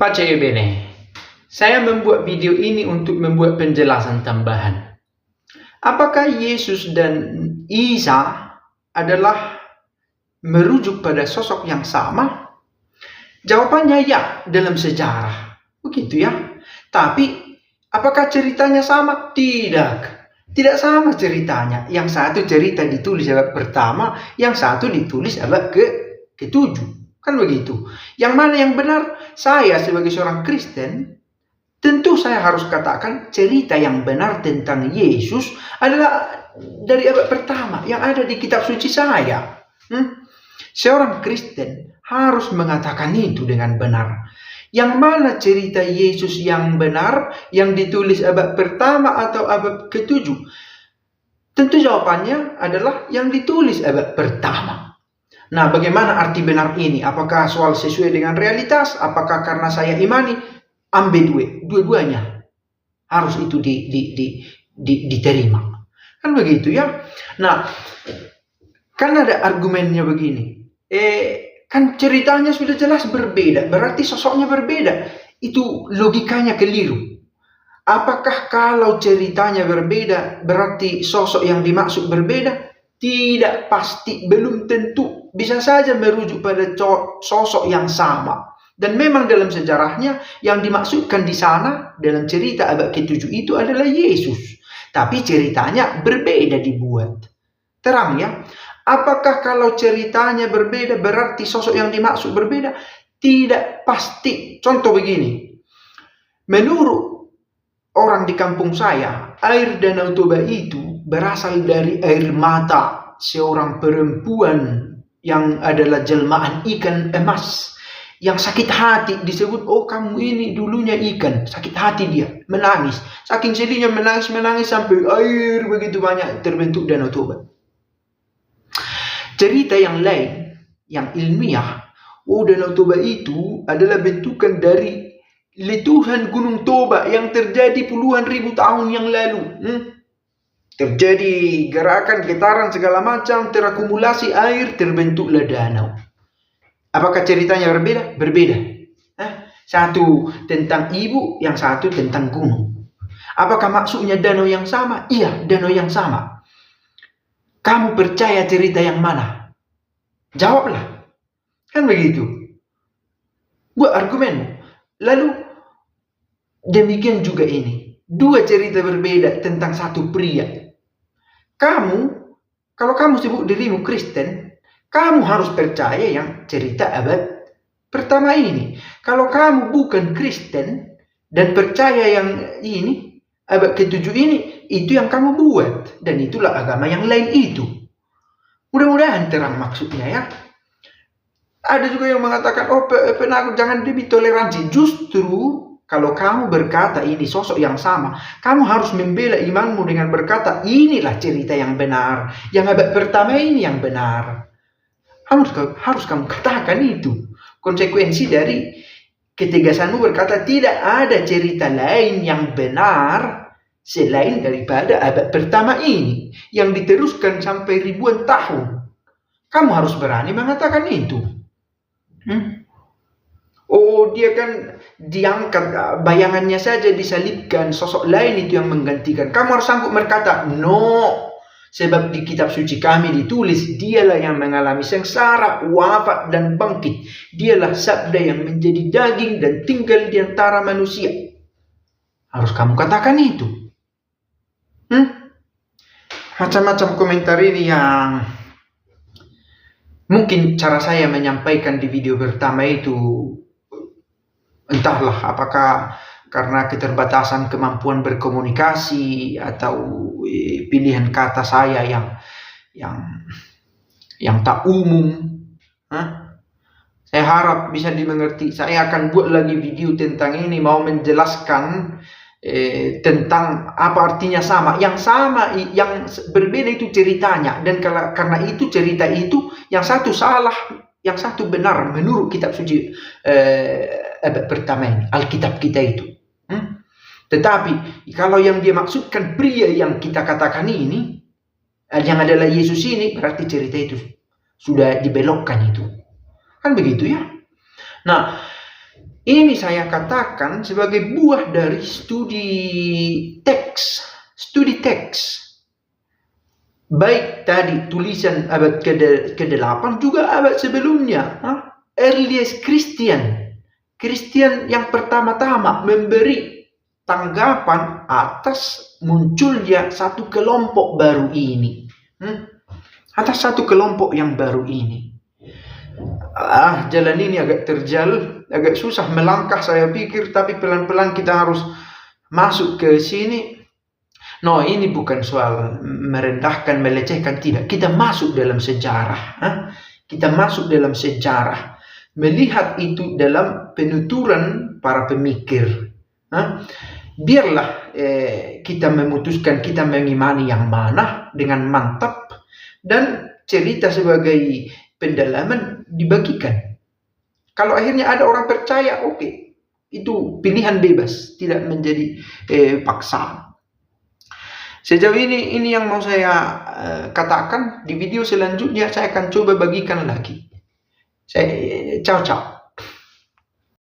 Pace bene, saya membuat video ini untuk membuat penjelasan tambahan. Apakah Yesus dan Isa adalah merujuk pada sosok yang sama? Jawabannya ya, dalam sejarah. Begitu ya. Tapi, apakah ceritanya sama? Tidak. Tidak sama ceritanya. Yang satu cerita ditulis abad pertama, yang satu ditulis abad ke-7. Kan begitu. Yang mana yang benar? Saya sebagai seorang Kristen, tentu saya harus katakan cerita yang benar tentang Yesus adalah dari abad pertama yang ada di kitab suci saya. Seorang Kristen harus mengatakan itu dengan benar. Yang mana cerita Yesus yang benar, yang ditulis abad pertama atau abad ke-7? Tentu jawabannya adalah yang ditulis abad pertama. Nah, bagaimana arti benar ini? Apakah soal sesuai dengan realitas? Apakah karena saya imani? Ambil dua-duanya. Harus itu diterima. Kan begitu ya? Nah, kan ada argumennya begini. Kan ceritanya sudah jelas berbeda. Berarti sosoknya berbeda. Itu logikanya keliru. Apakah kalau ceritanya berbeda, berarti sosok yang dimaksud berbeda? Tidak pasti, belum tentu. Bisa saja merujuk pada sosok yang sama. Dan memang dalam sejarahnya yang dimaksudkan di sana dalam cerita abad ke-7 itu adalah Yesus. Tapi ceritanya berbeda dibuat. Terang ya. Apakah kalau ceritanya berbeda berarti sosok yang dimaksud berbeda? Tidak pasti. Contoh begini. Menurut orang di kampung saya, air Danau Toba itu berasal dari air mata seorang perempuan yang adalah jelmaan ikan emas. Yang sakit hati disebut, oh kamu ini dulunya ikan. Sakit hati dia, menangis. Saking sedihnya menangis sampai air begitu banyak terbentuk Danau Toba. Cerita yang lain, yang ilmiah, oh Danau Toba itu adalah bentukan dari letusan Gunung Toba yang terjadi puluhan ribu tahun yang lalu. Terjadi gerakan, getaran segala macam, terakumulasi air, terbentuklah danau. Apakah ceritanya berbeda? Berbeda. Satu tentang ibu, yang satu tentang gunung. Apakah maksudnya danau yang sama? Iya, danau yang sama. Kamu percaya cerita yang mana? Jawablah. Kan begitu. Buat argumenmu. Lalu, demikian juga ini. Dua cerita berbeda tentang satu pria. Kalau kamu sebut dirimu Kristen, kamu harus percaya yang cerita abad pertama ini. Kalau kamu bukan Kristen dan percaya yang ini, abad ke-7 ini, itu yang kamu buat. Dan itulah agama yang lain itu. Mudah-mudahan terang maksudnya ya. Ada juga yang mengatakan, oh penakut jangan demi toleransi. Justru kalau kamu berkata ini sosok yang sama, kamu harus membela imanmu dengan berkata, inilah cerita yang benar. Yang abad pertama ini yang benar. Harus kamu katakan itu. Konsekuensi dari ketegasanmu berkata, tidak ada cerita lain yang benar selain daripada abad pertama ini. Yang diteruskan sampai ribuan tahun. Kamu harus berani mengatakan itu. Oh, dia kan diangkat, bayangannya saja disalibkan, sosok lain itu yang menggantikan. Kamu harus sanggup berkata, no. Sebab di kitab suci kami ditulis, dialah yang mengalami sengsara, wafat dan bangkit. Dialah sabda yang menjadi daging dan tinggal di antara manusia. Harus kamu katakan itu. Macam-macam komentar ini yang mungkin cara saya menyampaikan di video pertama itu, entahlah apakah karena keterbatasan kemampuan berkomunikasi atau pilihan kata saya yang tak umum. Saya harap bisa dimengerti. Saya akan buat lagi video tentang ini, mau menjelaskan tentang apa artinya sama. Yang sama, yang berbeda itu ceritanya. Dan karena itu cerita itu, yang satu salah, yang satu benar menurut kitab suci abad pertama ini, Alkitab kita itu. Tetapi kalau yang dia maksudkan pria yang kita katakan ini, yang adalah Yesus ini, berarti cerita itu sudah dibelokkan itu. Kan begitu ya. Nah, Ini saya katakan sebagai buah dari studi teks. Baik tadi tulisan abad ke-8 juga abad sebelumnya. Earliest Christian yang pertama-tama memberi tanggapan atas munculnya satu kelompok baru ini. Atas satu kelompok yang baru ini. Jalan ini agak terjal, agak susah melangkah saya pikir, tapi pelan-pelan kita harus masuk ke sini. No, ini bukan soal merendahkan, melecehkan, tidak. Kita masuk dalam sejarah. Kita masuk dalam sejarah. Melihat itu dalam penuturan para pemikir. Biarlah kita memutuskan kita mengimani yang mana dengan mantap, dan cerita sebagai pendalaman dibagikan. Kalau akhirnya ada orang percaya, oke, itu pilihan bebas, tidak menjadi paksaan. Sejauh ini yang mau saya katakan. Di video selanjutnya saya akan coba bagikan lagi. Ciao.